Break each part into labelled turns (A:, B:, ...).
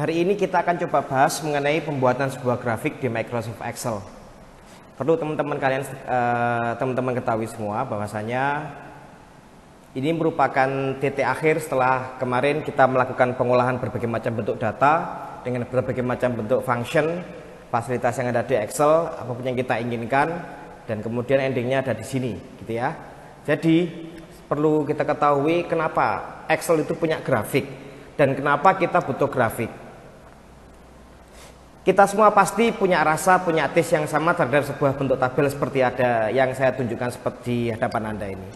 A: Hari ini kita akan coba bahas mengenai pembuatan sebuah grafik di Microsoft Excel. Perlu teman-teman ketahui semua bahwasanya ini merupakan titik akhir setelah kemarin kita melakukan pengolahan berbagai macam bentuk data dengan berbagai macam bentuk function, fasilitas yang ada di Excel, apapun yang kita inginkan, dan kemudian endingnya ada di sini, gitu ya. Jadi perlu kita ketahui kenapa Excel itu punya grafik dan kenapa kita butuh grafik. Kita semua pasti punya rasa, punya taste yang sama terhadap sebuah bentuk tabel seperti ada yang saya tunjukkan seperti di hadapan Anda ini.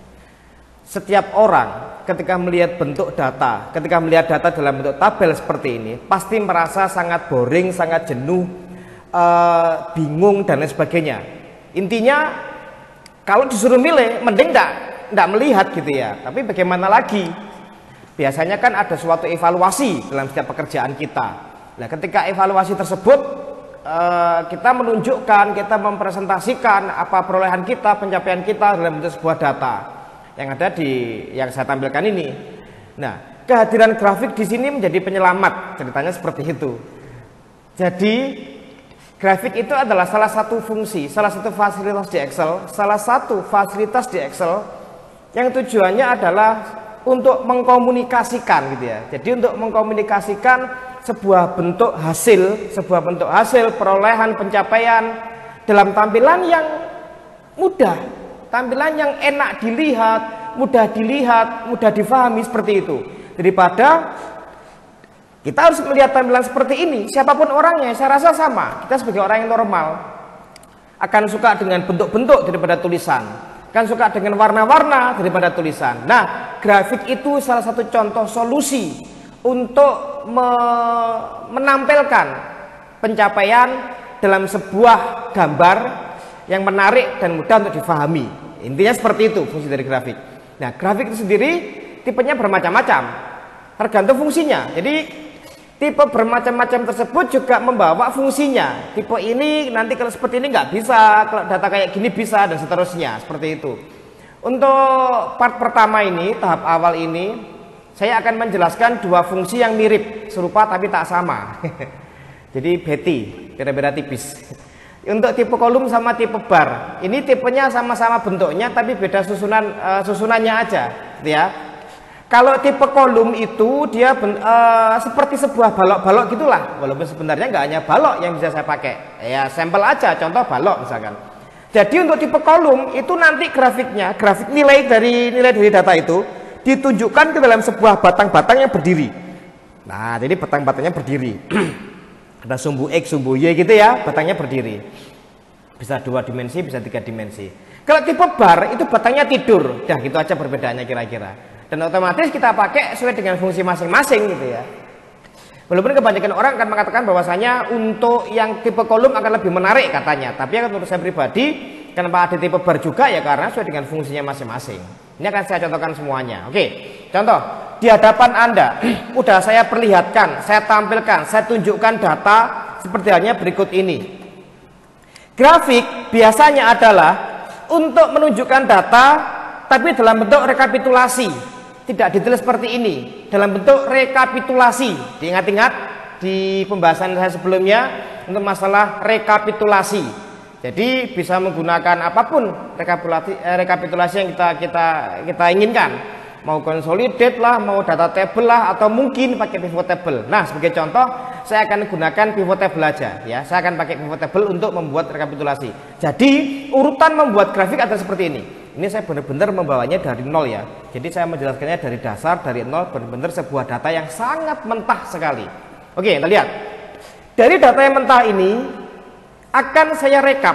A: Setiap orang ketika melihat bentuk data, ketika melihat data dalam bentuk tabel seperti ini, pasti merasa sangat boring, sangat jenuh, bingung dan lain sebagainya. Intinya kalau disuruh milih, mending enggak melihat gitu ya. Tapi bagaimana lagi? Biasanya kan ada suatu evaluasi dalam setiap pekerjaan kita. Nah, ketika evaluasi tersebut kita menunjukkan, kita mempresentasikan apa perolehan kita, pencapaian kita dalam bentuk sebuah data yang ada yang saya tampilkan ini. Nah, kehadiran grafik di sini menjadi penyelamat, ceritanya seperti itu. Jadi grafik itu adalah salah satu fungsi, salah satu fasilitas di Excel, yang tujuannya adalah untuk mengkomunikasikan gitu ya. Jadi untuk mengkomunikasikan sebuah bentuk hasil perolehan pencapaian dalam tampilan yang mudah, tampilan yang enak dilihat, mudah difahami seperti itu. Daripada kita harus melihat tampilan seperti ini, siapapun orangnya, saya rasa sama. Kita sebagai orang yang normal akan suka dengan bentuk-bentuk daripada tulisan, akan suka dengan warna-warna daripada tulisan. Nah, grafik itu salah satu contoh solusi untuk menampilkan pencapaian dalam sebuah gambar yang menarik dan mudah untuk difahami. Intinya seperti itu fungsi dari grafik. Nah, grafik itu sendiri tipenya bermacam-macam, tergantung fungsinya. Jadi tipe bermacam-macam tersebut juga membawa fungsinya. Tipe ini nanti kalau seperti ini nggak bisa, kalau data kayak gini bisa, dan seterusnya seperti itu. Untuk part pertama ini, tahap awal ini, saya akan menjelaskan dua fungsi yang mirip, serupa tapi tak sama. Jadi beda-beda tipis. Untuk tipe kolom sama tipe bar, ini tipenya sama-sama bentuknya tapi beda susunannya aja, gitu ya. Kalau tipe kolom itu dia seperti sebuah balok-balok gitulah, walaupun sebenarnya nggak hanya balok yang bisa saya pakai. Ya sampel aja, contoh balok misalkan. Jadi untuk tipe kolom itu nanti grafik nilai dari data itu ditunjukkan ke dalam sebuah batang-batang yang berdiri. Nah, jadi batang-batangnya berdiri. Ada sumbu X, sumbu Y gitu ya, batangnya berdiri. Bisa 2 dimensi, bisa 3 dimensi. Kalau tipe bar itu batangnya tidur. Dah gitu aja perbedaannya kira-kira. Dan otomatis kita pakai sesuai dengan fungsi masing-masing gitu ya. Walaupun kebanyakan orang akan mengatakan bahwasanya untuk yang tipe kolom akan lebih menarik katanya. Tapi menurut saya pribadi, kenapa ada tipe bar juga ya karena sesuai dengan fungsinya masing-masing. Ini akan saya contohkan semuanya. Oke, contoh di hadapan Anda udah saya perlihatkan, saya tampilkan, saya tunjukkan data seperti halnya berikut ini. Grafik biasanya adalah untuk menunjukkan data tapi dalam bentuk rekapitulasi, tidak ditulis seperti ini, dalam bentuk rekapitulasi. Diingat-ingat di pembahasan saya sebelumnya untuk masalah rekapitulasi. Jadi bisa menggunakan apapun rekapitulasi yang kita inginkan, mau consolidate lah, mau data table lah, atau mungkin pakai pivot table. Nah, sebagai contoh saya akan gunakan pivot table aja ya. Saya akan pakai pivot table untuk membuat rekapitulasi. Jadi urutan membuat grafik ada seperti ini. Ini saya benar-benar membawanya dari nol ya. Jadi saya menjelaskannya dari dasar, dari nol, benar-benar sebuah data yang sangat mentah sekali. Oke, kita lihat. Dari data yang mentah ini akan saya rekap,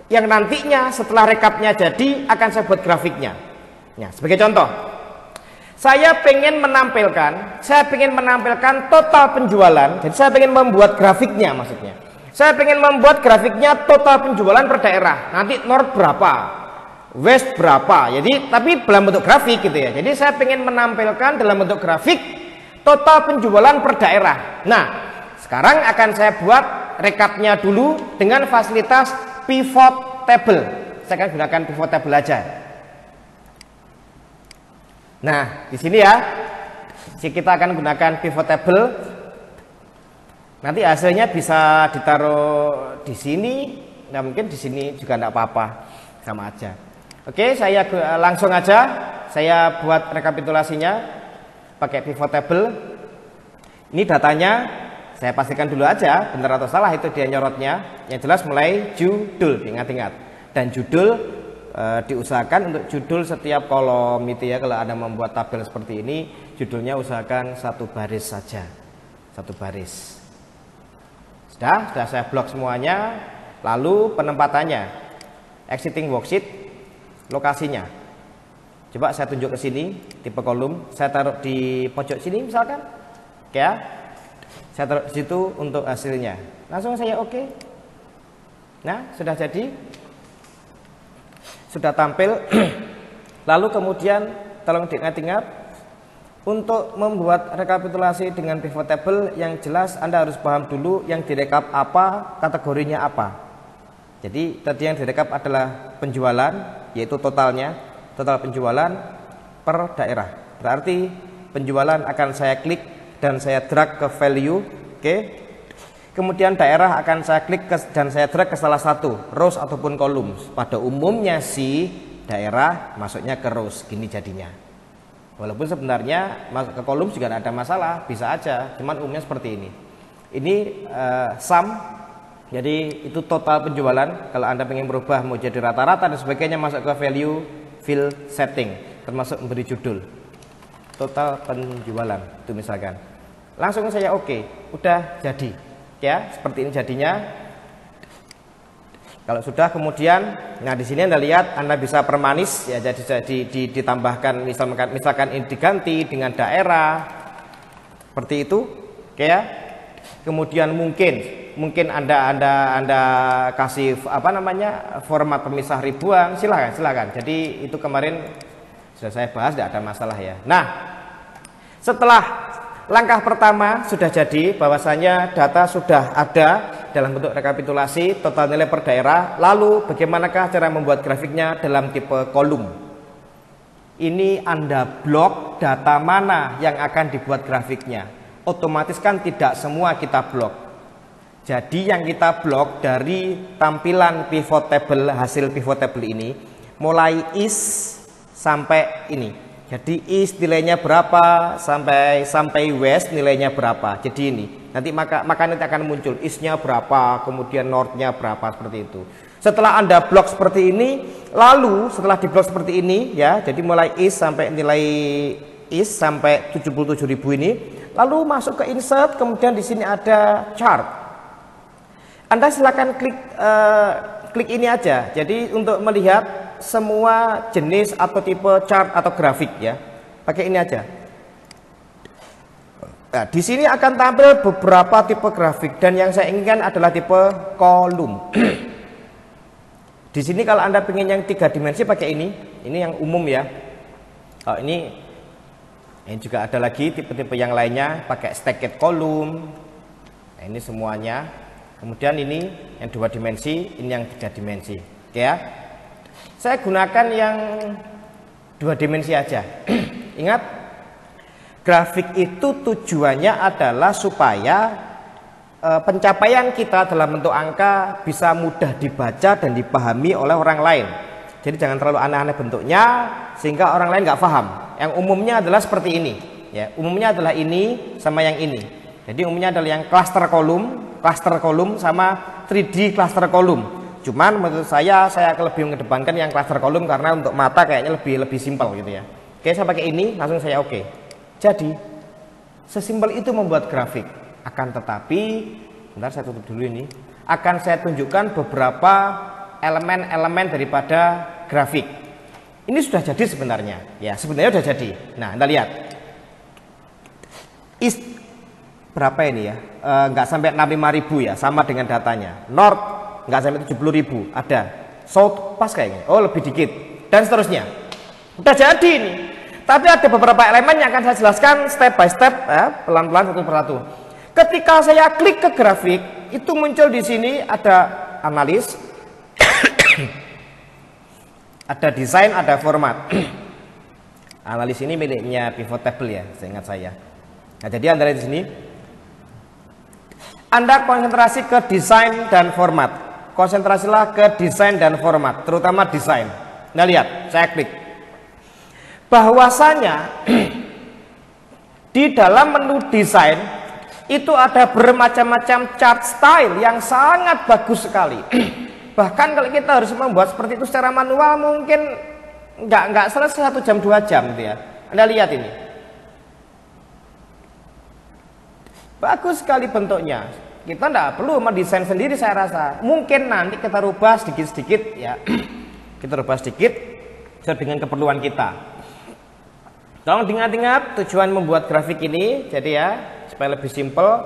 A: yang nantinya setelah rekapnya jadi akan saya buat grafiknya. Ya, sebagai contoh, saya pengen menampilkan total penjualan. Jadi saya pengen membuat grafiknya, maksudnya saya pengen membuat grafiknya total penjualan per daerah. Nanti North berapa, West berapa. Jadi tapi dalam bentuk grafik gitu ya. Jadi saya pengen menampilkan dalam bentuk grafik total penjualan per daerah. Nah, sekarang akan saya buat rekapnya dulu dengan fasilitas pivot table. Saya akan gunakan pivot table aja. Nah, di sini ya, kita akan gunakan pivot table Nanti hasilnya bisa ditaruh di sini, nah mungkin di sini juga tidak apa-apa, sama aja. Oke, saya langsung aja saya buat rekapitulasinya pakai pivot table. Ini datanya saya pastikan dulu aja benar atau salah itu dia nyorotnya. Yang jelas mulai judul, ingat-ingat. Dan judul diusahakan untuk judul setiap kolom itu ya. Kalau Anda membuat tabel seperti ini, judulnya usahakan satu baris saja, satu baris. Sudah saya blok semuanya. Lalu penempatannya, exiting worksheet, lokasinya. Coba saya tunjuk ke sini, tipe kolom. Saya taruh di pojok sini misalkan, ya. Saya taruh di situ untuk hasilnya. Langsung saya oke. Nah, sudah jadi, sudah tampil. Lalu kemudian tolong diingat-ingat. Untuk membuat rekapitulasi dengan pivot table yang jelas Anda harus paham dulu yang direkap apa, kategorinya apa. Jadi tadi yang direkap adalah penjualan, yaitu totalnya, total penjualan per daerah. Berarti penjualan akan saya klik dan saya drag ke value, oke. Kemudian daerah akan saya klik dan saya drag ke salah satu rows ataupun columns. Pada umumnya sih daerah masuknya ke rows, gini jadinya. Walaupun sebenarnya masuk ke kolom juga tidak ada masalah, bisa aja, cuman umumnya seperti ini. Ini sum, jadi itu total penjualan. Kalau Anda ingin berubah mau jadi rata-rata dan sebagainya, masuk ke value, fill, setting, termasuk memberi judul. Total penjualan, itu misalkan. Langsung saya oke, udah jadi. Ya, seperti ini jadinya. Kalau sudah kemudian, nah di sini Anda lihat Anda bisa permanis ya, jadi ditambahkan misalkan ini diganti dengan daerah seperti itu, oke ya. Kemudian mungkin Anda kasih apa namanya format pemisah ribuan, silakan. Jadi itu kemarin sudah saya bahas, tidak ada masalah ya. Nah, setelah langkah pertama sudah jadi, bahwasanya data sudah ada dalam bentuk rekapitulasi total nilai per daerah. Lalu bagaimanakah cara membuat grafiknya dalam tipe kolom? Ini Anda blok data mana yang akan dibuat grafiknya. Otomatis kan tidak semua kita blok. Jadi yang kita blok dari tampilan pivot table, hasil pivot table ini, mulai is sampai ini. Jadi is nilainya berapa sampai west nilainya berapa. Jadi ini nanti maka nanti akan muncul isnya berapa, kemudian northnya berapa, seperti itu. Setelah Anda blok seperti ini, lalu setelah diblok seperti ini ya, jadi mulai is sampai nilai is sampai 77.000 ini, lalu masuk ke insert, kemudian di sini ada chart. Anda silakan klik ini aja. Jadi untuk melihat semua jenis atau tipe chart atau grafik ya, pakai ini aja. Nah, di sini akan tampil beberapa tipe grafik dan yang saya inginkan adalah tipe kolom. Di sini kalau Anda pengen yang 3 dimensi pakai ini yang umum ya. Oh, ini juga ada lagi tipe-tipe yang lainnya pakai stacked column. Nah, ini semuanya. Kemudian ini yang 2 dimensi, ini yang 3 dimensi. Oke ya. Saya gunakan yang 2 dimensi aja. Ingat, grafik itu tujuannya adalah supaya pencapaian kita dalam bentuk angka bisa mudah dibaca dan dipahami oleh orang lain. Jadi jangan terlalu aneh-aneh bentuknya sehingga orang lain nggak paham. Yang umumnya adalah seperti ini. Ya, umumnya adalah ini sama yang ini. Jadi umumnya adalah yang cluster kolom sama 3D cluster kolom. Cuman menurut saya lebih mengedepankan yang cluster kolom karena untuk mata kayaknya lebih simpel gitu ya. Oke, saya pakai ini, langsung saya oke. Jadi sesimpel itu membuat grafik. Akan tetapi, bentar saya tutup dulu ini. Akan saya tunjukkan beberapa elemen-elemen daripada grafik. Ini sudah jadi sebenarnya. Ya, sebenarnya sudah jadi. Nah, Anda lihat. East berapa ini ya? Nggak sampai 65.000 ya, sama dengan datanya. North nggak sampai 70.000, ada. South pas kayaknya, oh lebih dikit, dan seterusnya. Udah jadi ini. Tapi ada beberapa elemen yang akan saya jelaskan step by step, ya, pelan-pelan satu persatu. Ketika saya klik ke grafik, itu muncul di sini ada analis, ada desain, ada format. Analis ini miliknya pivot table ya, seingat saya. Nah, jadi Anda lihat di sini. Anda konsentrasi ke desain dan format. Konsentrasilah ke desain dan format, terutama desain. Nah lihat, saya klik. Bahwasanya di dalam menu desain itu ada bermacam-macam chart style yang sangat bagus sekali. Bahkan kalau kita harus membuat seperti itu secara manual mungkin nggak selesai 1 jam 2 jam gitu ya. Anda lihat ini. Bagus sekali bentuknya. Kita nggak perlu mendesain sendiri saya rasa. Mungkin nanti kita rubah sedikit-sedikit ya. Kita rubah sedikit sesuai dengan keperluan kita. Tolong diingat-ingat tujuan membuat grafik ini, jadi ya supaya lebih simpel.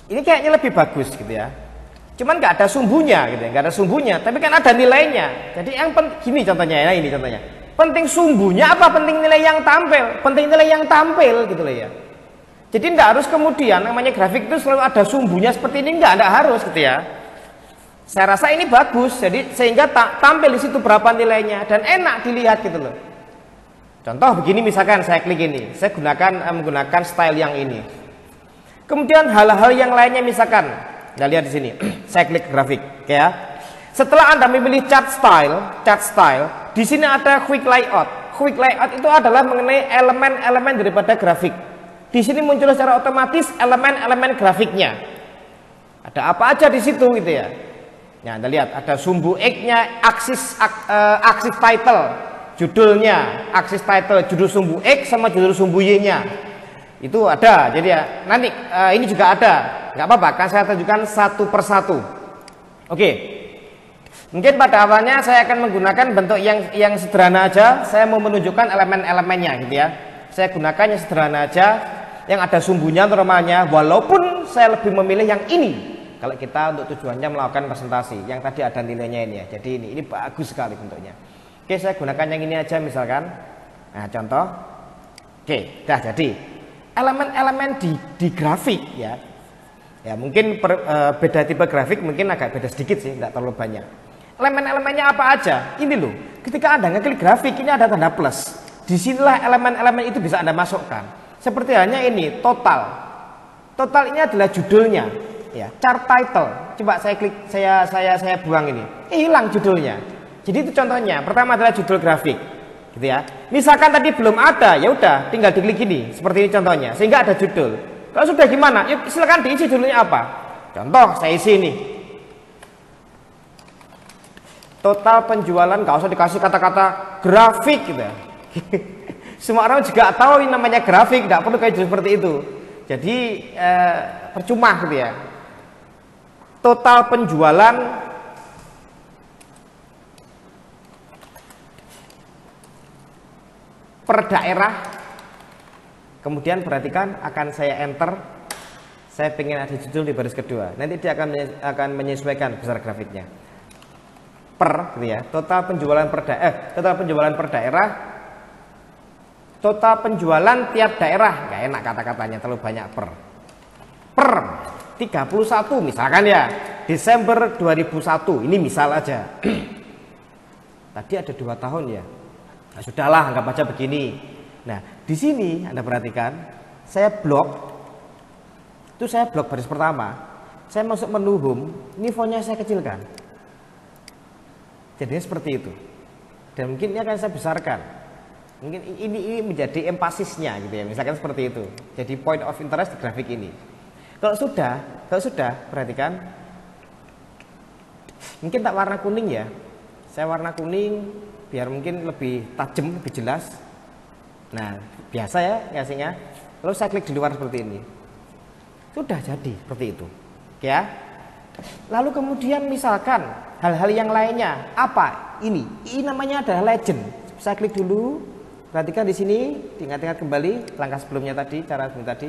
A: Ini kayaknya lebih bagus gitu ya. Cuman nggak ada sumbunya gitu ya, nggak ada sumbunya. Tapi kan ada nilainya. Jadi yang gini contohnya ya, ini contohnya. Penting sumbunya apa penting nilai yang tampil? Penting nilai yang tampil gitu loh ya. Jadi tidak harus kemudian namanya grafik itu selalu ada sumbunya seperti ini, enggak harus gitu ya. Saya rasa ini bagus, jadi sehingga tampil di situ berapa nilainya dan enak dilihat gitu loh. Contoh begini misalkan saya klik ini, saya menggunakan style yang ini. Kemudian hal-hal yang lainnya misalkan, Anda lihat di sini, saya klik grafik, ya. Setelah Anda memilih chart style, di sini ada quick layout. Quick layout itu adalah mengenai elemen-elemen daripada grafik. Di sini muncul secara otomatis elemen-elemen grafiknya. Ada apa aja di situ gitu ya. Nah, Anda lihat ada sumbu X-nya, aksis title, judulnya, aksis title, judul sumbu X sama judul sumbu Y-nya. Itu ada. Jadi ya, nanti ini juga ada. Nggak apa-apa, kan saya tunjukkan satu persatu. Oke. Mungkin pada awalnya saya akan menggunakan bentuk yang sederhana aja. Saya mau menunjukkan elemen-elemennya gitu ya. Saya gunakan yang sederhana aja, yang ada sumbunya normalnya, walaupun saya lebih memilih yang ini kalau kita untuk tujuannya melakukan presentasi. Yang tadi ada nilainya ini ya, jadi ini bagus sekali bentuknya. Oke, saya gunakan yang ini aja misalkan. Nah contoh, oke, dah jadi elemen-elemen di grafik ya mungkin beda tipe grafik mungkin agak beda sedikit sih, tidak terlalu banyak. Elemen-elemennya apa aja? Ini loh, ketika Anda ngeklik grafik ini ada tanda plus. Disinilah elemen-elemen itu bisa Anda masukkan. Seperti halnya ini, total. Total ini adalah judulnya, ya, chart title. Coba saya klik, saya buang ini. Hilang judulnya. Jadi itu contohnya. Pertama adalah judul grafik, gitu ya. Misalkan tadi belum ada, ya udah, tinggal diklik ini. Seperti ini contohnya, sehingga ada judul. Kalau sudah gimana? Yuk silakan diisi judulnya apa. Contoh saya isi ini. Total penjualan, nggak usah dikasih kata-kata grafik gitu ya. Semua orang juga tahu ini namanya grafik, tidak perlu kayak seperti itu. Jadi percuma gitu ya. Total penjualan per daerah. Kemudian perhatikan akan saya enter. Saya pengen ada judul di baris kedua. Nanti dia akan menyesuaikan besar grafiknya. Per gitu ya. Total penjualan per daerah. Total penjualan tiap daerah, nggak enak kata-katanya terlalu banyak per 31 misalkan ya, Desember 2001, ini misal aja. Tadi ada 2 tahun ya, nah, sudahlah anggap aja begini. Nah di sini Anda perhatikan, saya blok baris pertama, saya masuk menu home, ini fontnya saya kecilkan, jadinya seperti itu, dan mungkin ini akan saya besarkan. Mungkin ini menjadi empasisnya gitu ya, misalkan seperti itu. Jadi point of interest di grafik ini. Kalau sudah perhatikan. Mungkin tak warna kuning ya. Saya warna kuning biar mungkin lebih tajam, lebih jelas. Nah, biasa ya ngasihnya. Lalu saya klik di luar seperti ini. Sudah jadi seperti itu. Ya. Lalu kemudian misalkan hal-hal yang lainnya, apa? Ini namanya adalah legend. Saya klik dulu. Perhatikan di sini, diingat-ingat kembali langkah sebelumnya tadi, cara sebelum tadi.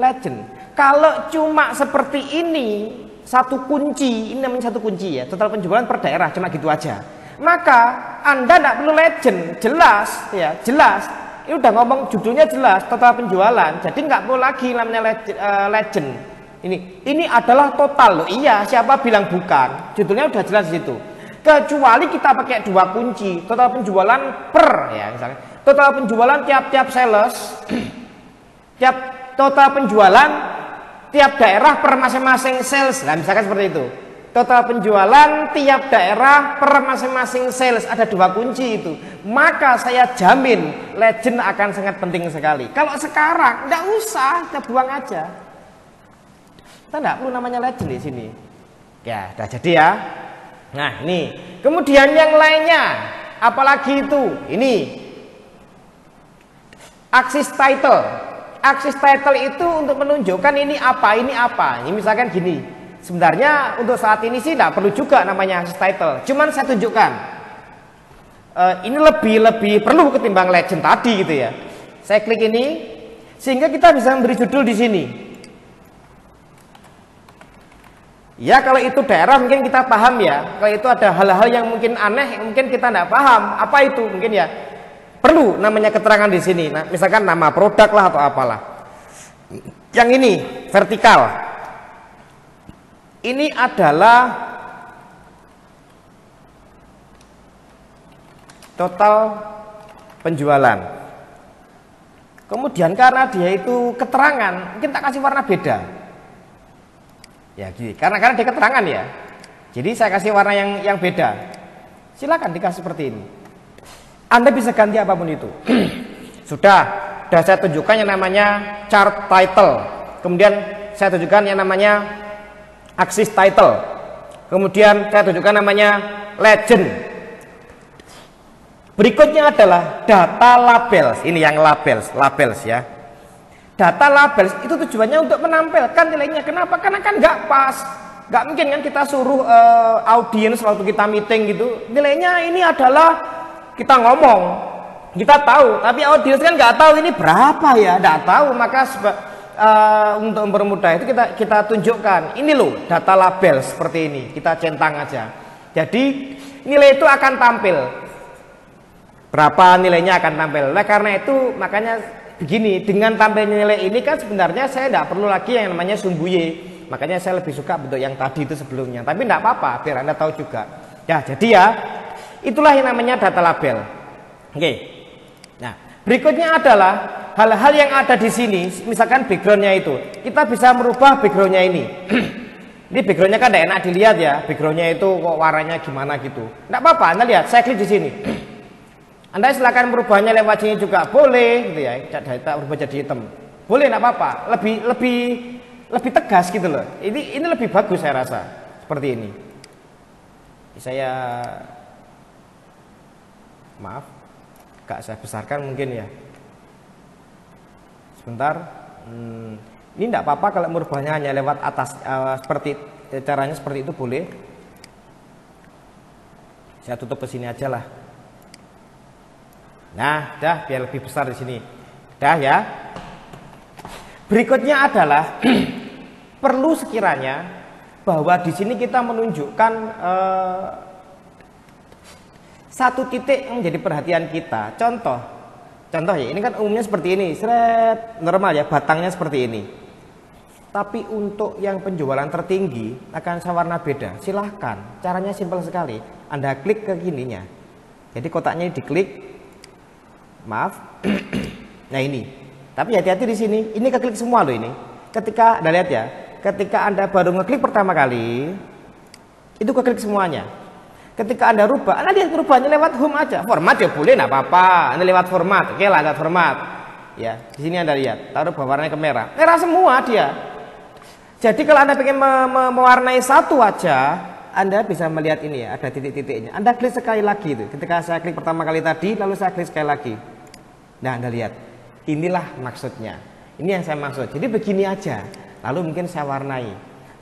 A: Legend. Kalau cuma seperti ini, satu kunci, ini namanya satu kunci ya, total penjualan per daerah, cuma gitu aja. Maka Anda tidak perlu legend, jelas ya, jelas. Ini udah ngomong judulnya jelas, total penjualan. Jadi nggak perlu lagi namanya legend. Ini adalah total loh. Iya, siapa bilang bukan? Judulnya udah jelas di situ. Kecuali kita pakai 2 kunci, total penjualan per ya misalnya. Total penjualan tiap sales, total penjualan tiap daerah per masing-masing sales. Nah, misalkan seperti itu. Total penjualan tiap daerah per masing-masing sales, ada 2 kunci itu. Maka saya jamin legend akan sangat penting sekali. Kalau sekarang nggak usah, kita buang aja. Kita nggak perlu namanya legend di sini. Ya, udah jadi ya. Nah, ini. Kemudian yang lainnya, apalagi itu? Ini axis title. Axis title itu untuk menunjukkan ini apa, ini apa. Ini misalkan gini. Sebenarnya untuk saat ini sih tidak perlu juga namanya axis title. Cuman saya tunjukkan. Ini lebih perlu ketimbang legend tadi gitu ya. Saya klik ini sehingga kita bisa memberi judul di sini. Ya kalau itu daerah mungkin kita paham ya. Kalau itu ada hal-hal yang mungkin aneh, mungkin kita tidak paham. Apa itu mungkin ya? Perlu namanya keterangan di sini. Nah, misalkan nama produk lah atau apalah. Yang ini vertikal. Ini adalah total penjualan. Kemudian karena dia itu keterangan, mungkin tak kasih warna beda. Ya, gini. Karena dia keterangan ya. Jadi saya kasih warna yang beda. Silakan dikasih seperti ini. Anda bisa ganti apapun itu. Sudah saya tunjukkan yang namanya chart title. Kemudian saya tunjukkan yang namanya axis title. Kemudian saya tunjukkan namanya legend. Berikutnya adalah data labels. Ini yang labels ya. Data labels itu tujuannya untuk menampilkan nilainya. Kenapa? Karena kan nggak pas. Nggak mungkin kan kita suruh audiens waktu kita meeting gitu. Nilainya ini adalah kita ngomong, kita tahu, tapi audiens kan nggak tahu ini berapa ya, nggak tahu. Maka untuk mempermudah itu kita tunjukkan ini loh data label seperti ini, kita centang aja. Jadi nilai itu akan tampil, berapa nilainya akan tampil. Nah karena itu makanya begini, dengan tampilnya nilai ini kan sebenarnya saya tidak perlu lagi yang namanya sumbuye. Makanya saya lebih suka bentuk yang tadi itu sebelumnya, tapi tidak apa-apa biar Anda tahu juga ya. Jadi ya itulah yang namanya data label. Oke. Nah berikutnya adalah hal-hal yang ada di sini, misalkan backgroundnya itu, kita bisa merubah backgroundnya ini. Ini backgroundnya kan tidak enak dilihat ya, backgroundnya itu kok warnanya gimana gitu. Tidak apa-apa, Anda lihat, saya klik di sini. Anda silakan merubahnya lewat sini juga boleh, gitu ya. Kita berubah jadi hitam, boleh, tidak apa-apa. Lebih tegas gitu loh. Ini lebih bagus saya rasa, seperti ini. Saya maaf, gak saya besarkan mungkin ya. Sebentar, ini tidak apa-apa kalau merubahnya hanya lewat atas, caranya seperti itu boleh. Saya tutup ke sini aja lah. Nah, dah biar lebih besar di sini. Dah ya. Berikutnya adalah perlu sekiranya bahwa di sini kita menunjukkan satu titik yang menjadi perhatian kita. Contoh ya, ini kan umumnya seperti ini, seret, normal ya, batangnya seperti ini. Tapi untuk yang penjualan tertinggi akan saya warna beda. Silahkan, caranya simpel sekali. Anda klik ke gininya. Jadi kotaknya diklik. Maaf. Nah ini. Tapi hati-hati di sini. Ini keklik semua loh ini. Ketika Anda lihat ya, ketika Anda baru ngeklik pertama kali, itu keklik semuanya. Ketika Anda rubah, Anda lihat perubahannya lewat home aja. Format ya boleh, nggak apa-apa. Anda lewat format, oke lah, lewat format. Ya, di sini Anda lihat, taruh warnanya ke merah. Merah semua dia. Jadi kalau Anda pengen mewarnai satu aja, Anda bisa melihat ini ya, ada titik-titiknya. Anda klik sekali lagi itu. Ketika saya klik pertama kali tadi, lalu saya klik sekali lagi. Nah, Anda lihat, inilah maksudnya. Ini yang saya maksud. Jadi begini aja. Lalu mungkin saya warnai.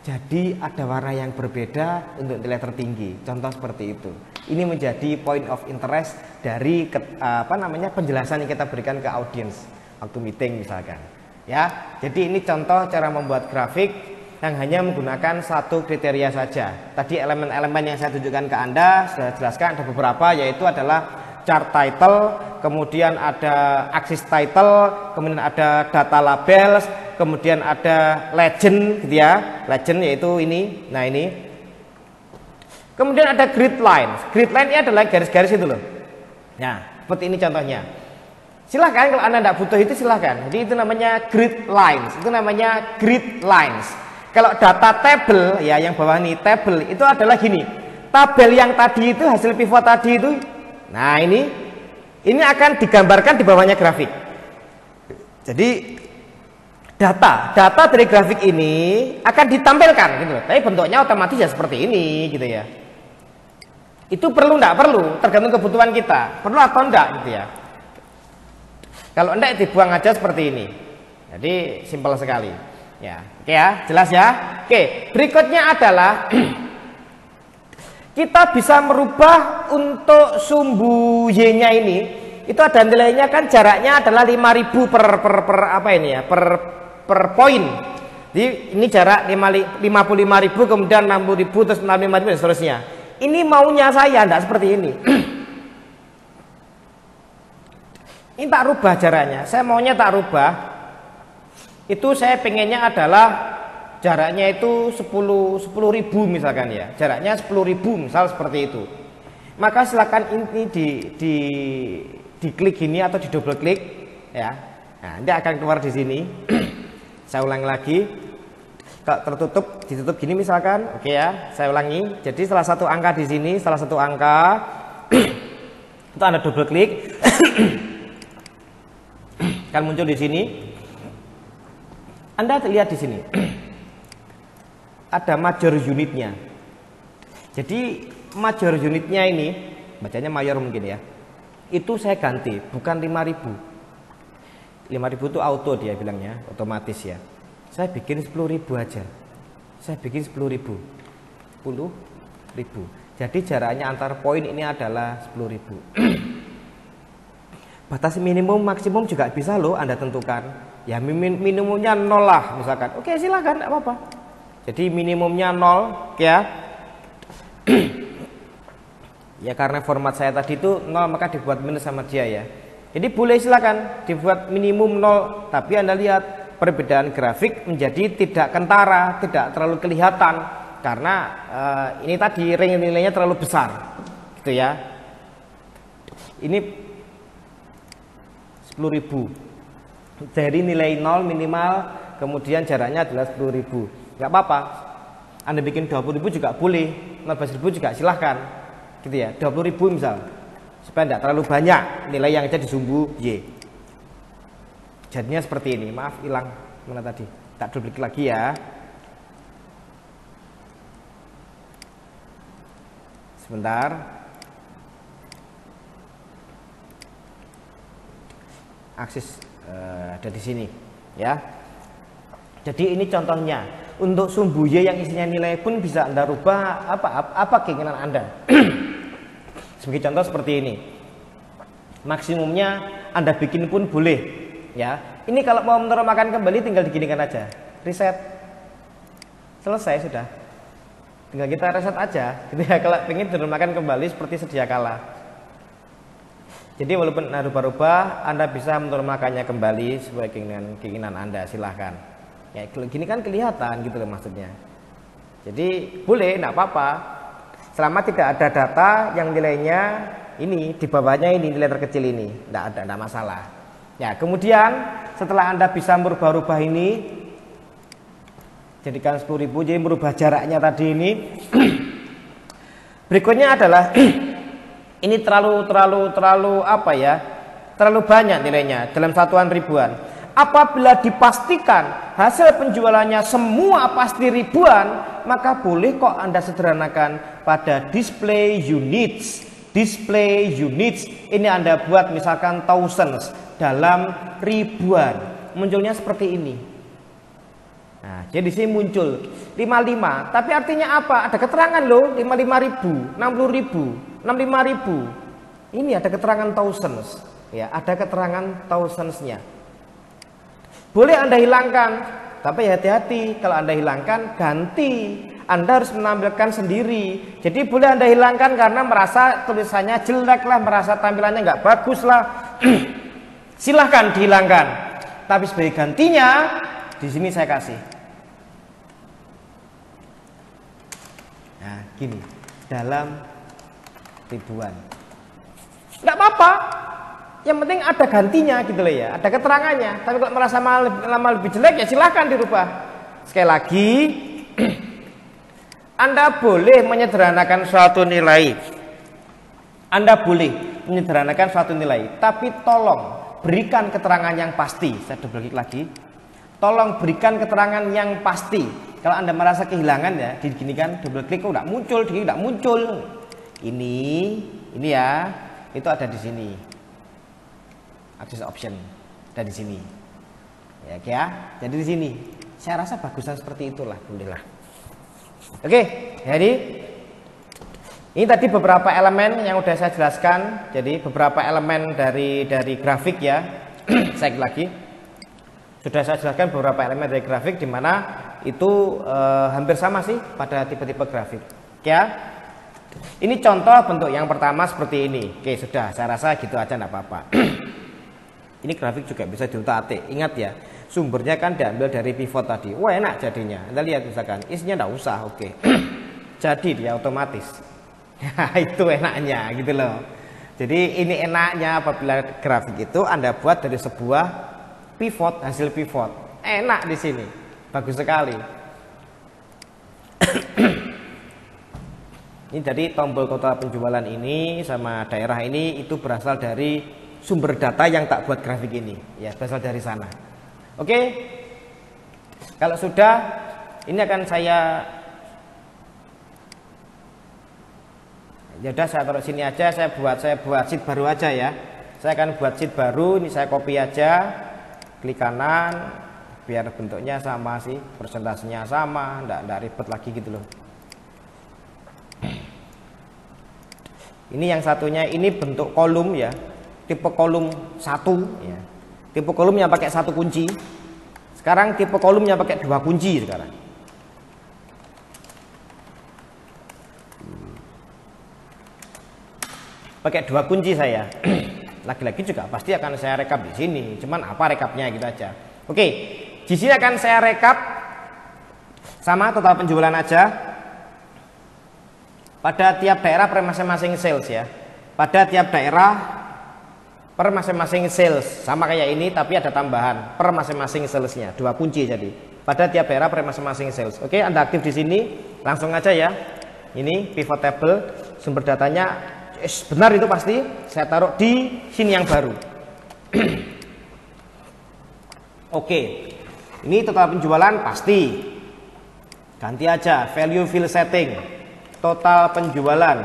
A: Jadi ada warna yang berbeda untuk nilai tertinggi. Contoh seperti itu. Ini menjadi point of interest dari penjelasan yang kita berikan ke audiens waktu meeting misalkan. Ya, jadi ini contoh cara membuat grafik yang hanya menggunakan satu kriteria saja. Tadi elemen-elemen yang saya tunjukkan ke Anda sudah jelaskan, ada beberapa, yaitu adalah chart title, kemudian ada axis title, kemudian ada data labels, kemudian ada legend gitu ya. Legend yaitu ini. Nah, ini. Kemudian ada grid line. Grid line ini adalah garis-garis itu loh. Nah, seperti ini contohnya. Silahkan kalau Anda tidak butuh itu silahkan. Jadi itu namanya grid lines. Itu namanya grid lines. Kalau data table ya yang bawah ini table itu adalah gini. Tabel yang tadi itu hasil pivot tadi itu. Nah ini akan digambarkan di bawahnya grafik. Jadi data dari grafik ini akan ditampilkan gitu. Tapi bentuknya otomatis ya seperti ini gitu ya. Itu perlu enggak perlu tergantung kebutuhan kita. Perlu atau enggak gitu ya. Kalau enggak dibuang aja seperti ini. Jadi simpel sekali. Ya, oke ya, jelas ya. Oke, berikutnya adalah kita bisa merubah untuk sumbu Y-nya ini. Itu ada nilainya kan jaraknya adalah 5000 per apa ini ya? Per poin. Jadi ini jarak 55.000 kemudian 60.000 terus 65.000 dan seterusnya. Ini maunya saya enggak seperti ini. Ini tak rubah jaraknya. Saya maunya tak rubah. Itu saya pengennya adalah jaraknya itu 10.000 misalkan ya. Jaraknya 10.000 misal seperti itu. Maka silakan ini di klik gini atau di double klik ya. Nah, nanti akan keluar di sini. Saya ulangi lagi. Kalau tertutup, ditutup gini misalkan. Oke ya, saya ulangi. Jadi salah satu angka di sini, salah satu angka itu Anda double klik. Kan muncul di sini. Anda lihat di sini. Ada major unitnya. Jadi major unitnya ini bacanya mayor mungkin ya. Itu saya ganti, bukan 5.000. 5.000 itu auto dia bilangnya, otomatis ya. Saya bikin 10.000 aja. Saya bikin 10.000. 10.000. Jadi jaraknya antar poin ini adalah 10.000. Batas minimum maksimum juga bisa loh Anda tentukan. Ya minimumnya 0 lah misalkan. Oke silakan, tidak apa-apa. Jadi minimumnya 0 ya. Ya karena format saya tadi itu 0 maka dibuat minus sama dia ya. Jadi boleh silakan dibuat minimum 0. Tapi Anda lihat perbedaan grafik menjadi tidak kentara, tidak terlalu kelihatan. Karena ini tadi range nilainya terlalu besar. Gitu ya. Ini 10.000 dari nilai 0 minimal kemudian jaraknya adalah 10.000. Nggak apa-apa Anda bikin 20.000 juga boleh, 15.000 juga silahkan gitu ya, 20.000 misal supaya tidak terlalu banyak nilai yang ada di sumbu Y. Jadinya seperti ini. Maaf hilang mana tadi, tak duplik lagi ya. Sebentar. Aksis ada di sini ya. Jadi ini contohnya untuk sumbu Y yang isinya nilai pun bisa Anda rubah apa keinginan Anda. Sebagai contoh seperti ini. Maksimumnya Anda bikin pun boleh ya. Ini kalau mau menormalkan kembali tinggal diginikan aja. Reset. Selesai sudah. Tinggal kita reset aja gitu ya kalau ingin dinormalkan kembali seperti sedia kala. Jadi walaupun rubah-rubah, Anda bisa menormalkannya kembali sesuai keinginan Anda, silahkan. Ya gini kan kelihatan gitu loh maksudnya. Jadi boleh, tidak apa-apa. Selama tidak ada data yang nilainya ini di bawahnya ini nilai terkecil ini, tidak masalah. Ya kemudian setelah Anda bisa merubah-rubah ini, jadikan 10.000, jadi merubah jaraknya tadi ini. Berikutnya adalah ini terlalu apa ya? Terlalu banyak nilainya dalam satuan ribuan. Apabila dipastikan hasil penjualannya semua pasti ribuan, maka boleh kok Anda sederhanakan pada display units. Display units ini Anda buat misalkan thousands dalam ribuan. Munculnya seperti ini. Nah, jadi di sini muncul 55, tapi artinya apa? Ada keterangan loh, 55.000, 60.000. 65.000. Ini ada keterangan thousands ya, ada keterangan thousands-nya. Boleh Anda hilangkan, tapi hati-hati kalau Anda hilangkan ganti. Anda harus menampilkan sendiri. Jadi boleh Anda hilangkan karena merasa tulisannya jelek lah, merasa tampilannya nggak bagus lah. Silahkan dihilangkan. Tapi sebagai gantinya di sini saya kasih. Nah, gini. Dalam ribuan. Nggak apa-apa. Yang penting ada gantinya gitu loh ya, ada keterangannya. Tapi kalau merasa lama lebih jelek ya silahkan dirubah. Sekali lagi, Anda boleh menyederhanakan suatu nilai. Anda boleh menyederhanakan suatu nilai, tapi tolong berikan keterangan yang pasti. Saya double klik lagi. Tolong berikan keterangan yang pasti. Kalau Anda merasa kehilangan ya, digini kan double klik kok tidak muncul, tidak muncul. Ini ya, itu ada di sini. Access option ada di sini. Ya. Jadi di sini. Saya rasa bagusan seperti itulah, bolehlah. Oke, jadi ini tadi beberapa elemen yang sudah saya jelaskan. Jadi beberapa elemen dari grafik ya. Saya lagi sudah saya jelaskan beberapa elemen dari grafik di mana itu hampir sama sih pada tipe-tipe grafik. Ya. Ini contoh bentuk yang pertama seperti ini. Oke, sudah. Saya rasa gitu aja enggak apa-apa. Ini grafik juga bisa diutak-atik. Ingat ya, sumbernya kan diambil dari pivot tadi. Wah, enak jadinya. Anda lihat misalkan, isinya enggak usah, oke. Jadi dia otomatis. Itu enaknya gitu loh. Jadi ini enaknya apabila grafik itu Anda buat dari sebuah pivot, hasil pivot. Enak di sini. Bagus sekali. Ini jadi tombol total penjualan ini sama daerah ini itu berasal dari sumber data yang tak buat grafik ini. Ya, berasal dari sana. Oke. Kalau sudah, ini akan saya udah saya taruh sini aja, saya buat sheet baru aja ya. Saya akan buat sheet baru, ini saya copy aja. Klik kanan biar bentuknya sama sih, persentasenya sama, enggak ribet lagi gitu loh. Ini yang satunya ini bentuk kolom ya. Tipe kolom 1 ya. Tipe kolom yang pakai 1 kunci. Sekarang tipe kolom yang pakai 2 kunci sekarang. Pakai 2 kunci saya. Lagi-lagi juga pasti akan saya rekap di sini. Cuman apa rekapnya gitu aja. Oke, di sini akan saya rekap sama total penjualan aja pada tiap daerah per masing-masing sales ya. Pada tiap daerah per masing-masing sales sama kayak ini tapi ada tambahan per masing-masing salesnya 2 kunci jadi pada tiap daerah per masing-masing sales. Oke, Anda aktif di sini langsung aja ya. Ini pivot table sumber datanya benar itu pasti saya taruh di sini yang baru. Oke, ini total penjualan pasti ganti aja value fill setting total penjualan.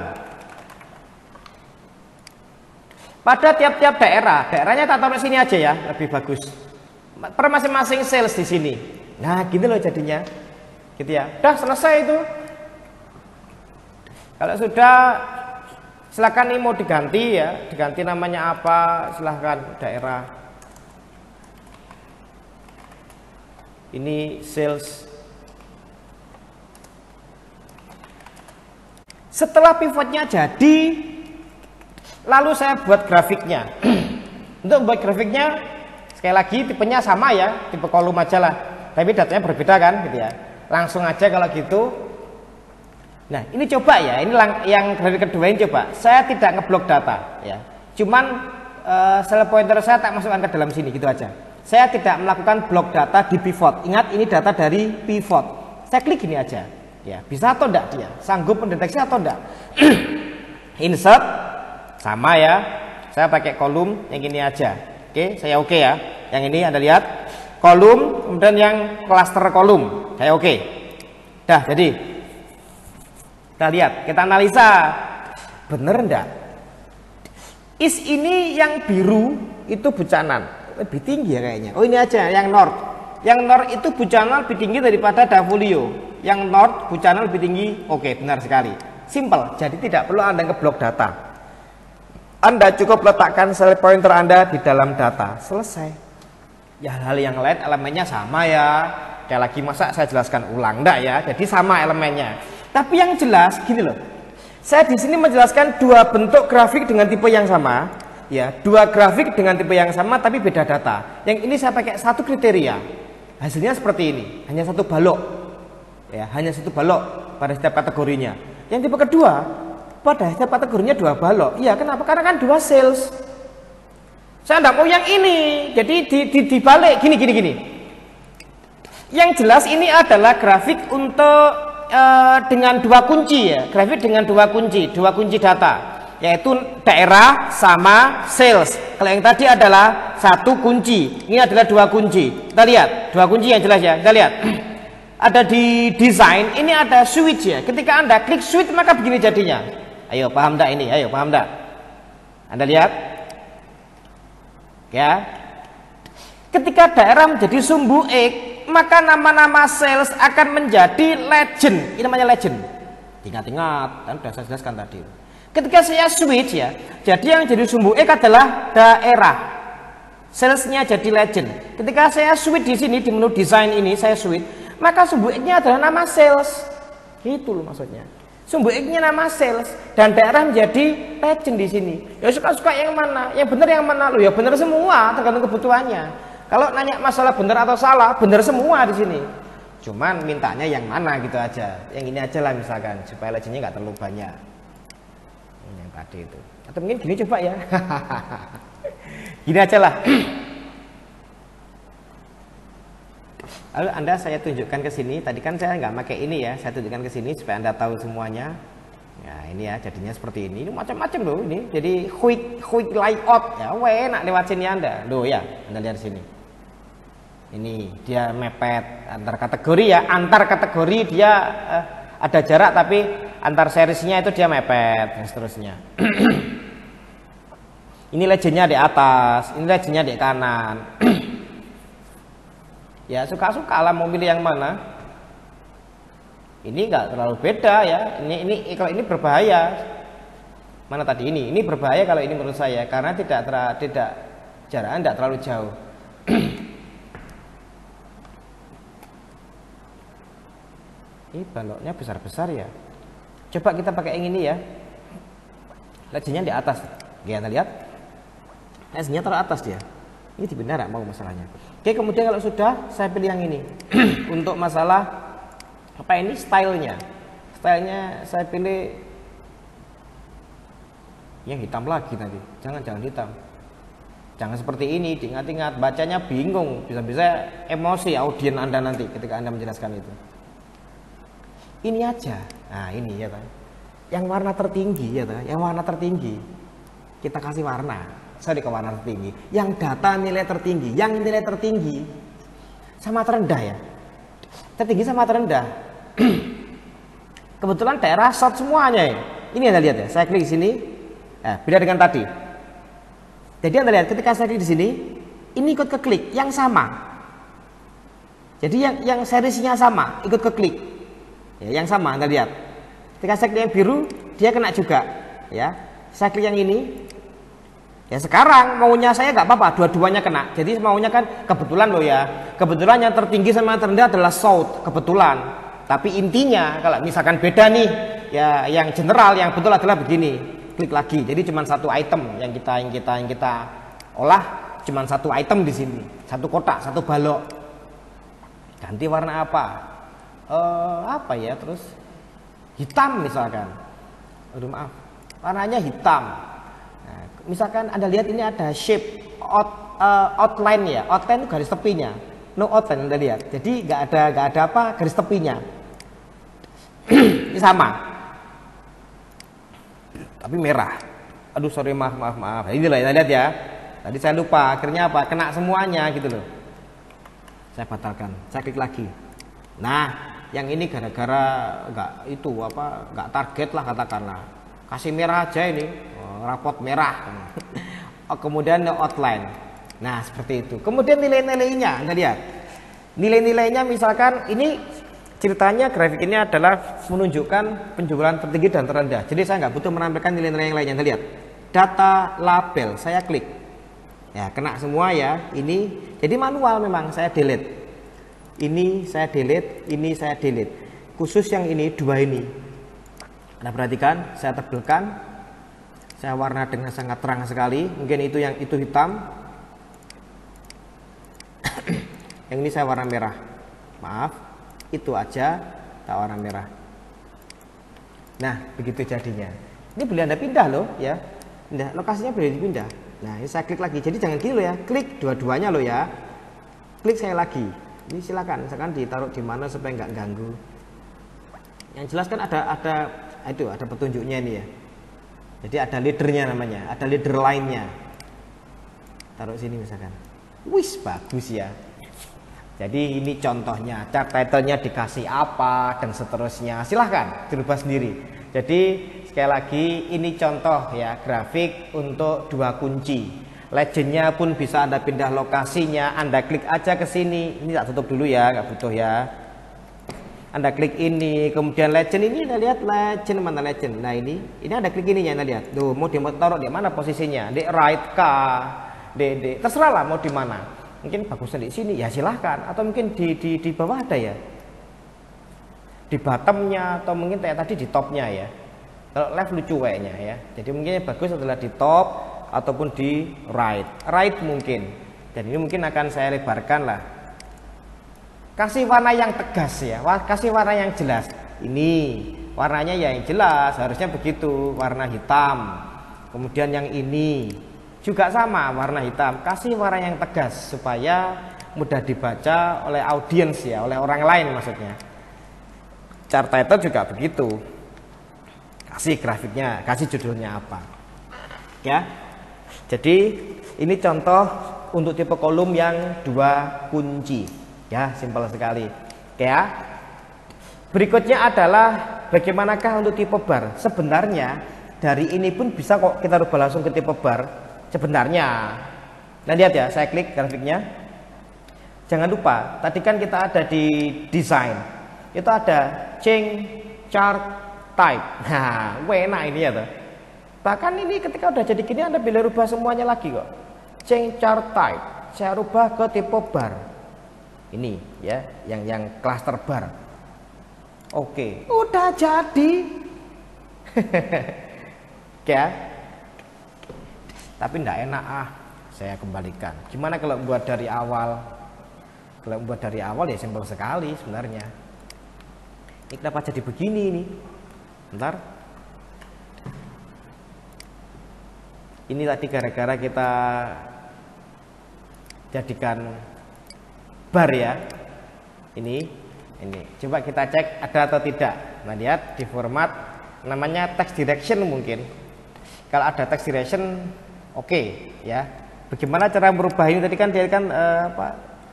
A: Pada tiap-tiap daerahnya tak taruh sini aja ya, lebih bagus. Per masing-masing sales di sini. Nah, gitu loh jadinya. Gitu ya. Udah selesai itu. Kalau sudah silakan ini mau diganti ya, diganti namanya apa, silahkan daerah. Ini sales. Setelah pivotnya jadi, lalu saya buat grafiknya. Untuk buat grafiknya sekali lagi tipenya sama ya, tipe kolom aja lah. Tapi datanya berbeda kan gitu ya. Langsung aja kalau gitu. Nah, ini coba ya, ini yang grafik kedua ini coba. Saya tidak ngeblok data ya. Cuman cell pointer saya tak masukkan ke dalam sini gitu aja. Saya tidak melakukan blok data di pivot. Ingat ini data dari pivot. Saya klik gini aja. Ya, bisa atau enggak dia? Sanggup mendeteksi atau enggak? Insert sama ya, saya pakai kolom yang ini aja. Oke, saya oke ya. Yang ini Anda lihat kolom, kemudian yang klaster kolom, saya oke. Dah, jadi kita lihat, kita analisa bener enggak? Is ini yang biru itu bucanan lebih tinggi ya kayaknya. Oh ini aja yang north. Yang north itu bucanan lebih tinggi daripada Davolio. Yang north bucanan lebih tinggi. Oke, benar sekali. Simple. Jadi tidak perlu Anda ngeblok data. Anda cukup letakkan cell pointer Anda di dalam data. Selesai. Ya hal yang lain elemennya sama ya. Kayak lagi masa saya jelaskan ulang enggak ya. Jadi sama elemennya. Tapi yang jelas gini loh. Saya di sini menjelaskan dua bentuk grafik dengan tipe yang sama. Ya, dua grafik dengan tipe yang sama tapi beda data. Yang ini saya pakai satu kriteria. Hasilnya seperti ini. Hanya satu balok. Ya, hanya satu balok pada setiap kategorinya. Yang tipe kedua pada setiap kategorinya dua balok. Iya, kenapa? Karena kan dua sales. Saya tidak mau yang ini. Jadi dibalik gini. Yang jelas ini adalah grafik untuk dengan dua kunci ya. Grafik dengan dua kunci data, yaitu daerah sama sales. Kalau yang tadi adalah satu kunci, ini adalah dua kunci. Kita lihat dua kunci yang jelas ya. Kita lihat ada di desain, ini ada switch ya. Ketika Anda klik switch maka begini jadinya. Ayo paham enggak ini? Ayo paham enggak? Anda lihat ya, ketika daerah menjadi sumbu X, maka nama-nama sales akan menjadi legend. Ini namanya legend. Ingat-ingat, kan sudah saya jelaskan tadi. Ketika saya switch ya, jadi yang jadi sumbu X adalah daerah, salesnya jadi legend. Ketika saya switch di sini di menu desain ini, saya switch, maka sumbu X-nya adalah nama sales. Itu loh maksudnya. Sumbu X-nya nama sales dan daerah menjadi legend di sini. Ya suka-suka yang mana? Yang benar yang mana? Loh ya benar semua, tergantung kebutuhannya. Kalau nanya masalah benar atau salah, benar semua di sini. Cuman mintanya yang mana gitu aja. Yang ini aja lah misalkan, supaya legendnya nggak terlalu banyak. Ini yang tadi itu. Atau mungkin gini coba ya. Gini aja lah. Lalu Anda saya tunjukkan ke sini. Tadi kan saya nggak pakai ini ya. Saya tunjukkan ke sini supaya Anda tahu semuanya. Nah ini ya jadinya seperti ini. Ini macam-macam loh ini. Jadi quick layout ya. Enak lewat sini Anda. Loh ya, Anda lihat sini. Ini dia mepet antar kategori ya. Antar kategori dia ada jarak tapi antar seriesnya itu dia mepet dan seterusnya. Ini legendnya di atas. Ini legendnya di kanan. Ya suka-suka lah mau pilih yang mana. Ini enggak terlalu beda ya. Ini kalau ini berbahaya. Mana tadi ini? Ini berbahaya kalau ini menurut saya karena tidak jaraknya tidak terlalu jauh. Ini baloknya besar-besar ya. Coba kita pakai yang ini ya. Legendnya di atas. Ya, Anda lihat. Legendnya taruh atas dia. Ini benar mau masalahnya. Oke, kemudian kalau sudah saya pilih yang ini. Untuk masalah apa ini stylenya. Stylenya saya pilih yang hitam lagi nanti. Jangan hitam. Jangan seperti ini, diingat-ingat bacanya bingung, bisa-bisa emosi audien Anda nanti ketika Anda menjelaskan itu. Ini aja. Nah, ini ya, Pak. Yang warna tertinggi ya, Pak. Yang warna tertinggi. Kita kasih warna. Sorry ke warna tertinggi, yang data nilai tertinggi, yang nilai tertinggi sama terendah ya, tertinggi sama terendah. Kebetulan daerah short semuanya ya. Ini Anda lihat ya, saya klik di sini, beda dengan tadi. Jadi Anda lihat ketika saya klik di sini, ini ikut ke klik yang sama. Jadi yang seriesnya sama, ikut ke klik, ya, yang sama Anda lihat. Ketika saya klik yang biru, dia kena juga, ya. Saya klik yang ini. Ya sekarang maunya saya nggak apa-apa, dua-duanya kena. Jadi maunya kan kebetulan loh ya. Kebetulan yang tertinggi sama yang terendah adalah south, kebetulan. Tapi intinya kalau misalkan beda nih, ya yang general yang betul adalah begini. Klik lagi. Jadi cuma satu item yang kita olah, cuma satu item di sini, satu kotak, satu balok. Ganti warna apa? Apa ya? Terus hitam misalkan. Aduh maaf, warnanya hitam. Misalkan Anda lihat ini ada shape outline ya, outline itu garis tepinya, no outline Anda lihat. Jadi nggak ada apa garis tepinya. Ini sama, tapi merah. Aduh sorry maaf. Inilah Anda lihat ya. Tadi saya lupa, akhirnya apa? Kena semuanya gitu loh. Saya batalkan, saya klik lagi. Nah, yang ini gara-gara nggak target lah katakanlah. Kasih merah aja ini. Rapot merah. Kemudian outline. Nah seperti itu. Kemudian nilai-nilainya Anda lihat. Nilai-nilainya misalkan ini ceritanya grafik ini adalah menunjukkan penjualan tertinggi dan terendah. Jadi saya nggak butuh menampilkan nilai-nilai yang lainnya. Anda lihat data label, saya klik ya kena semua ya. Ini jadi manual memang saya delete. Ini saya delete, ini saya delete. Khusus yang ini dua ini. Anda perhatikan saya tebelkan. Saya warna dengan sangat terang sekali. Mungkin itu yang itu hitam. Yang ini saya warna merah. Maaf, itu aja tak warna merah. Nah, begitu jadinya. Ini boleh Anda pindah loh, ya. Pindah, lokasinya boleh dipindah. Nah, ini saya klik lagi. Jadi jangan gini loh ya, klik dua-duanya loh ya. Klik saya lagi. Ini silakan, misalkan ditaruh di mana supaya nggak ganggu. Yang jelas kan ada petunjuknya ini ya. Jadi ada leadernya namanya, ada leader lainnya. Taruh sini misalkan. Wis bagus ya. Jadi ini contohnya, chart title-nya dikasih apa dan seterusnya. Silahkan dirubah sendiri. Jadi sekali lagi ini contoh ya, grafik untuk 2 kunci. Legendnya pun bisa Anda pindah lokasinya. Anda klik aja ke sini. Ini tak tutup dulu ya, nggak butuh ya. Anda klik ini, kemudian legend ini Anda lihat legend mana legend. Nah ini Anda klik ininya Anda lihat. Tuh mau ditaruh di mana posisinya? Di right kah? Di terserah lah mau di mana. Mungkin bagusnya di sini ya silahkan, atau mungkin di bawah ada ya, di bottomnya, atau mungkin kayak tadi di topnya ya. Kalau left lucu kayaknya ya, jadi mungkin yang bagus adalah di top ataupun di right mungkin. Dan ini mungkin akan saya lebarkan lah, kasih warna yang tegas ya, kasih warna yang jelas. Ini warnanya ya yang jelas, harusnya begitu, warna hitam. Kemudian yang ini juga sama warna hitam, kasih warna yang tegas supaya mudah dibaca oleh audiens ya, oleh orang lain maksudnya. Chart title juga begitu, kasih grafiknya, kasih judulnya apa ya. Jadi ini contoh untuk tipe kolom yang 2 kunci ya, simpel sekali ya. Berikutnya adalah bagaimanakah untuk tipe bar. Sebenarnya dari ini pun bisa kok kita rubah langsung ke tipe bar sebenarnya. Nah lihat ya, saya klik grafiknya. Jangan lupa tadi kan kita ada di desain, itu ada change chart type. Nah enak ini ya tuh. Bahkan ini ketika udah jadi gini Anda boleh rubah semuanya lagi kok. Change chart type, saya rubah ke tipe bar ini ya, yang cluster bar. Oke, udah jadi. Ya, tapi tidak enak saya kembalikan. Gimana kalau buat dari awal? Kalau buat dari awal ya simpel sekali sebenarnya. Ini kenapa jadi begini ini? Bentar. Ini tadi gara-gara kita jadikan bar ya. Ini coba kita cek ada atau tidak. Nah lihat di format namanya text direction mungkin. Kalau ada text direction oke ya. Bagaimana cara merubah ini? Tadi kan dia kan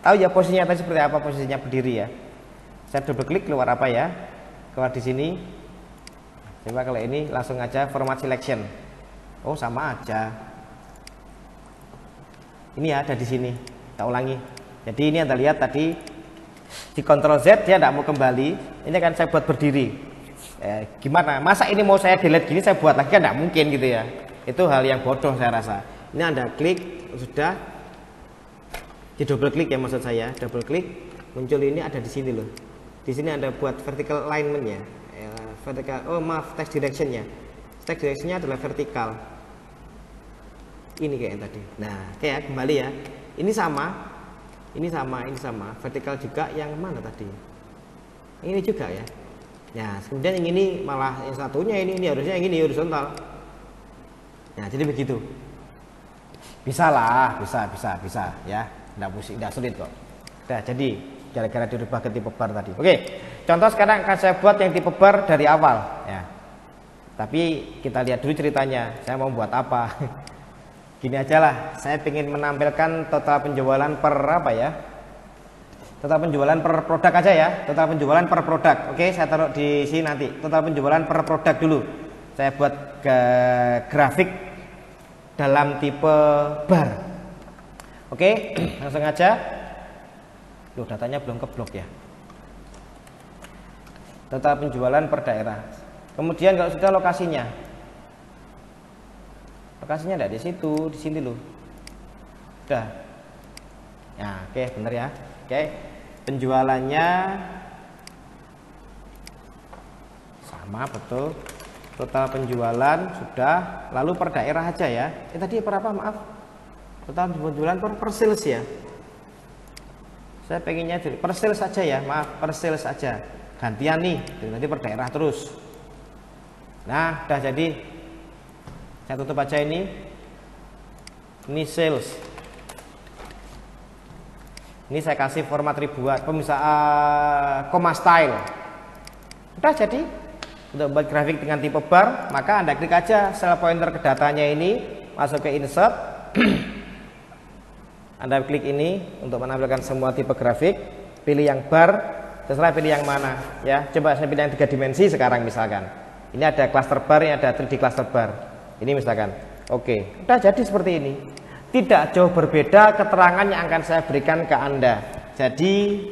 A: tahu ya posisinya tadi seperti apa, posisinya berdiri ya. Saya double klik keluar apa ya? Keluar di sini. Coba kalau ini langsung aja format selection. Oh sama aja. Ini ya ada di sini. Kita ulangi. Jadi ini Anda lihat tadi di Ctrl Z dia tidak mau kembali. Ini kan saya buat berdiri. Gimana? Masa ini mau saya delete gini saya buat lagi kan tidak mungkin gitu ya. Itu hal yang bodoh saya rasa. Ini Anda klik sudah di double klik ya maksud saya, double klik muncul ini ada di sini loh. Di sini Anda buat vertical alignment ya. Vertical, oh maaf, text directionnya. Text directionnya adalah vertikal. Ini kayak tadi. Nah, kayak kembali ya. Ini sama. Ini sama. Vertikal juga yang mana tadi? Ini juga ya. Nah, kemudian yang ini malah yang satunya ini harusnya yang ini horizontal. Nah, jadi begitu. Bisa lah, bisa ya. Tidak sulit kok. Nah, jadi gara-gara dirubah ke tipe bar tadi. Oke. Contoh sekarang akan saya buat yang tipe bar dari awal ya. Tapi kita lihat dulu ceritanya. Saya mau buat apa? Gini aja lah. Saya ingin menampilkan total penjualan per apa ya? Total penjualan per produk aja ya. Total penjualan per produk. Oke, saya taruh di sini nanti. Total penjualan per produk dulu. Saya buat ke grafik dalam tipe bar. Oke, langsung aja. Loh, datanya belum keblok ya. Total penjualan per daerah. Kemudian kalau sudah lokasinya. Lokasinya tidak di situ, di sini loh. Udah. Ya, oke, bener ya. Oke. Penjualannya sama betul. Total penjualan sudah, lalu per daerah aja ya. Tadi per apa? Maaf. Total penjualan per sales ya. Saya pengennya per sales saja ya, maaf, per sales saja. Gantian nih, nanti per daerah terus. Nah, udah jadi. Saya tutup aja ini. Ini sales. Ini saya kasih format ribuan, pemisah koma style. Udah jadi. Untuk buat grafik dengan tipe bar, maka Anda klik aja sel pointer ke datanya ini, masuk ke insert. Anda klik ini untuk menampilkan semua tipe grafik, pilih yang bar, terserah pilih yang mana ya. Coba saya pilih yang 3 dimensi sekarang misalkan. Ini ada cluster bar, ini ada 3D cluster bar. Ini misalkan. Oke, udah jadi seperti ini. Tidak jauh berbeda keterangan yang akan saya berikan ke Anda. Jadi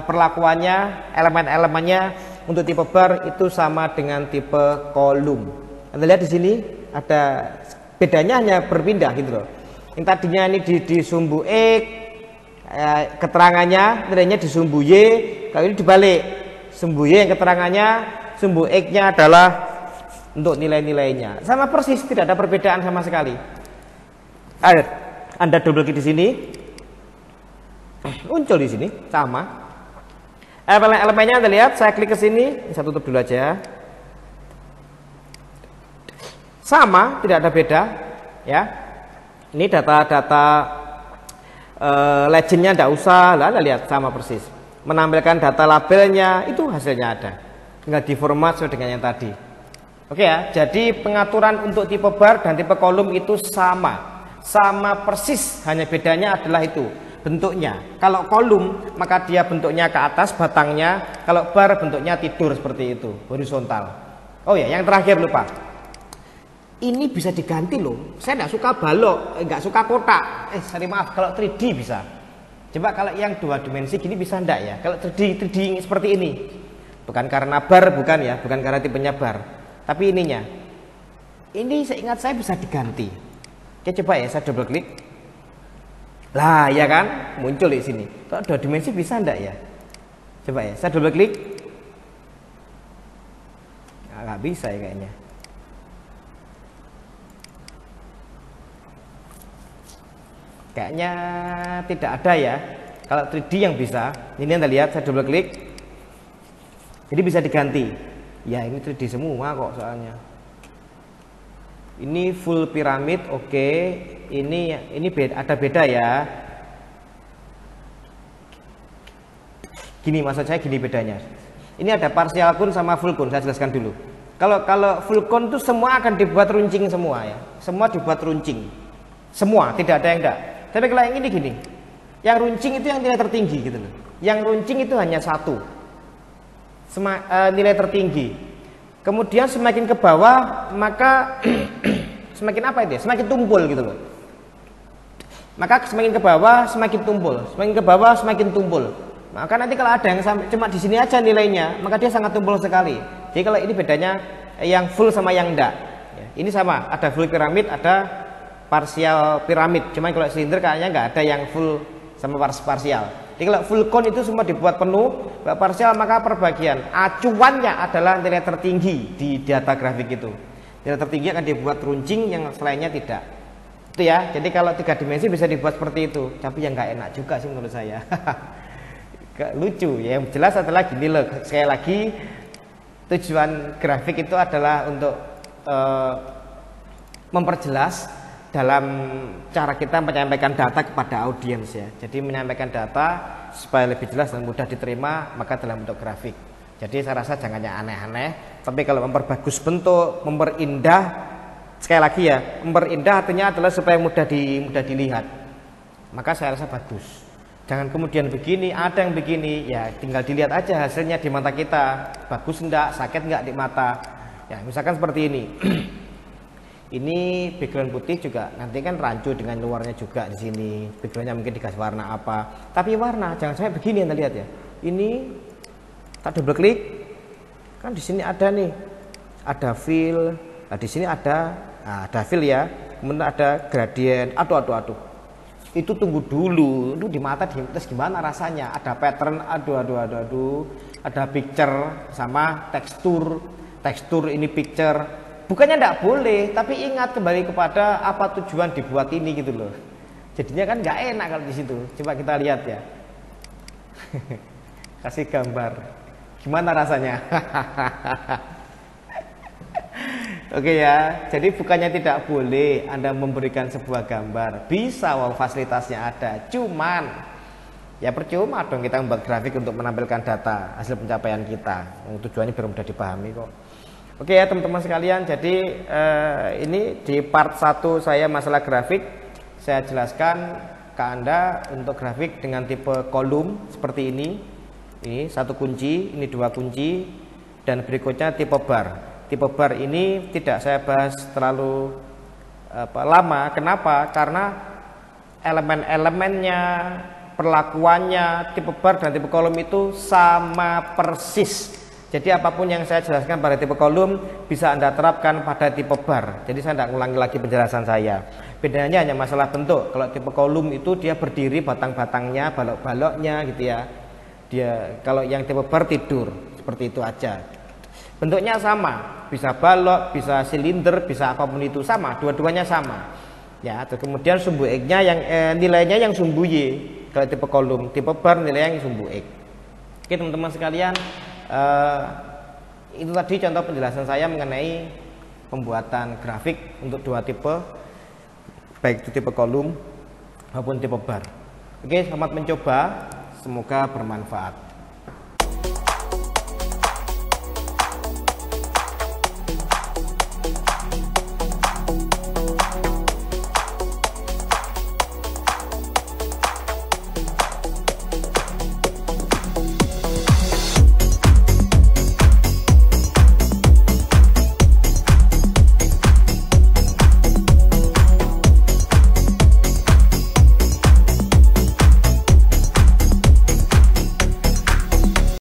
A: perlakuannya, elemen-elemennya untuk tipe bar itu sama dengan tipe kolom. Anda lihat di sini ada bedanya, hanya berpindah gitu loh. Yang tadinya ini di sumbu X, keterangannya nilainya di sumbu Y. Kalau ini dibalik, sumbu Y yang keterangannya, sumbu X-nya adalah untuk nilai-nilainya. Sama persis, tidak ada perbedaan sama sekali. Anda double klik di sini, muncul di sini sama. Elemen-elemennya Anda lihat, saya klik ke sini, saya tutup dulu aja. Sama, tidak ada beda, ya. Ini data-data legendnya tidak usah, lah Anda lihat sama persis. Menampilkan data labelnya itu hasilnya ada, tinggal diformat sesuai dengan yang tadi. Oke ya, jadi pengaturan untuk tipe bar dan tipe kolom itu sama persis, hanya bedanya adalah itu. Bentuknya, kalau kolom maka dia bentuknya ke atas batangnya, kalau bar bentuknya tidur seperti itu, horizontal. Oh ya, yang terakhir lupa, ini bisa diganti loh. Saya tidak suka balok, nggak suka kotak. Sorry maaf, kalau 3D bisa. Coba kalau yang 2 dimensi gini bisa enggak ya? Kalau 3D seperti ini, bukan karena bar, bukan ya, bukan karena tipenya bar, tapi ininya. Ini seingat saya bisa diganti. Oke, coba ya, saya double klik. Lah ya kan, muncul di sini. Kalau 2 dimensi bisa enggak ya? Coba ya, saya double klik. Nah, nggak bisa ya kayaknya. Kayaknya tidak ada ya. Kalau 3D yang bisa, ini Anda lihat, saya double klik. Jadi bisa diganti. Ya ini 3D semua kok soalnya. Ini full piramid, oke. Ini ada beda ya. Gini maksud saya, gini bedanya. Ini ada partial cone sama full cone, saya jelaskan dulu. Kalau full cone itu semua akan dibuat runcing semua ya. Semua dibuat runcing. Semua, tidak ada yang enggak. Tapi kalau yang ini gini, yang runcing itu yang nilai tertinggi gitu loh. Yang runcing itu hanya 1 nilai tertinggi. Kemudian semakin ke bawah maka semakin apa itu ya? Semakin tumpul gitu loh. Maka semakin ke bawah semakin tumpul, semakin ke bawah semakin tumpul. Maka nanti kalau ada yang sampai cuma di sini aja nilainya, maka dia sangat tumpul sekali. Jadi kalau ini bedanya yang full sama yang enggak. Ini sama, ada full piramid, ada parsial piramid. Cuma kalau silinder kayaknya nggak ada yang full sama parsial. Jadi kalau full cone itu semua dibuat penuh, kalau parsial maka perbagian. Acuannya adalah nilai tertinggi di data grafik itu. Nilai tertinggi akan dibuat runcing, yang selainnya tidak. Itu ya. Jadi kalau 3 dimensi bisa dibuat seperti itu. Tapi yang nggak enak juga sih menurut saya. Lucu ya. Yang jelas adalah gini loh. Sekali lagi, tujuan grafik itu adalah untuk memperjelas dalam cara kita menyampaikan data kepada audiens ya. Jadi menyampaikan data supaya lebih jelas dan mudah diterima, maka dalam bentuk grafik. Jadi saya rasa jangan yang aneh-aneh, tapi kalau memperbagus bentuk, memperindah, sekali lagi ya, memperindah artinya adalah supaya mudah dilihat. Maka saya rasa bagus. Jangan kemudian begini, ada yang begini, ya tinggal dilihat aja hasilnya di mata kita. Bagus enggak, sakit enggak di mata. Ya, misalkan seperti ini. Ini background putih juga, nanti kan rancu dengan luarnya juga di sini. Backgroundnya mungkin dikasih warna apa. Tapi warna jangan sampai begini, Anda lihat ya. Ini tak double klik, kan di sini ada nih, ada fill. Nah di sini ada fill ya. Kemudian ada gradient. Aduh. Itu tunggu dulu. Itu di mata terus gimana rasanya? Ada pattern. Aduh. Ada picture sama tekstur. Tekstur ini picture. Bukannya tidak boleh, tapi ingat kembali kepada apa tujuan dibuat ini gitu loh. Jadinya kan nggak enak kalau di situ. Coba kita lihat ya. Kasih gambar. Gimana rasanya? Oke ya, jadi bukannya tidak boleh Anda memberikan sebuah gambar, bisa, wow, fasilitasnya ada, cuman ya percuma dong kita membuat grafik untuk menampilkan data hasil pencapaian kita, yang tujuannya biar mudah dipahami kok. Oke ya teman-teman sekalian, jadi ini di part 1 saya masalah grafik, saya jelaskan ke Anda untuk grafik dengan tipe kolom seperti ini satu kunci, ini dua kunci, dan berikutnya tipe bar. Tipe bar ini tidak saya bahas terlalu lama. Kenapa? Karena elemen-elemennya, perlakuannya, tipe bar dan tipe kolom itu sama persis. Jadi apapun yang saya jelaskan pada tipe kolom bisa Anda terapkan pada tipe bar. Jadi saya tidak ulangi lagi penjelasan saya. Bedanya hanya masalah bentuk. Kalau tipe kolom itu dia berdiri batang-batangnya, balok-baloknya gitu ya. Dia kalau yang tipe bar tidur, seperti itu aja. Bentuknya sama, bisa balok, bisa silinder, bisa apapun itu sama, dua-duanya sama. Ya, terus kemudian sumbu X-nya yang nilainya yang sumbu Y. Kalau tipe kolom, tipe bar nilainya yang sumbu X. Oke teman-teman sekalian. Itu tadi contoh penjelasan saya mengenai pembuatan grafik untuk dua tipe, baik itu tipe kolom maupun tipe bar. Oke, selamat mencoba, semoga bermanfaat.